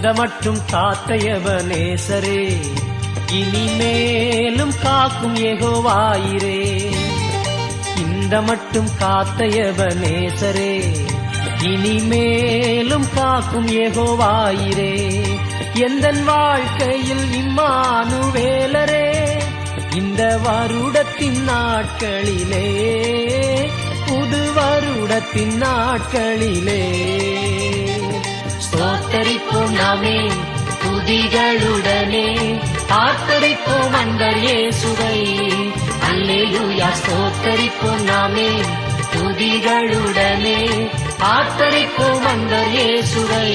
இந்த மட்டும் காத்த எபனேசரே, இனிமேலும் காக்கும் யெகோவாயிரே. இந்த மட்டும் காத்த எபனேசரே, இனிமேலும் காக்கும் யெகோவாயிரே. எந்தன் வாழ்க்கையில் இம்மானுவேலரே, இந்த வருடத்தின் நாட்களிலே, புது வருடத்தின் நாட்களிலே ஸ்தோத்தரிப்போம் நாமே துதிகளுடனே, ஆர்ப்பரிப்போம் அன்பர் இயேசுவை. அல்லேலூயா ஸ்தோத்தரிப்போம் நாமே துதிகளுடனே, ஆர்ப்பரிப்போம் அன்பர் இயேசுவை.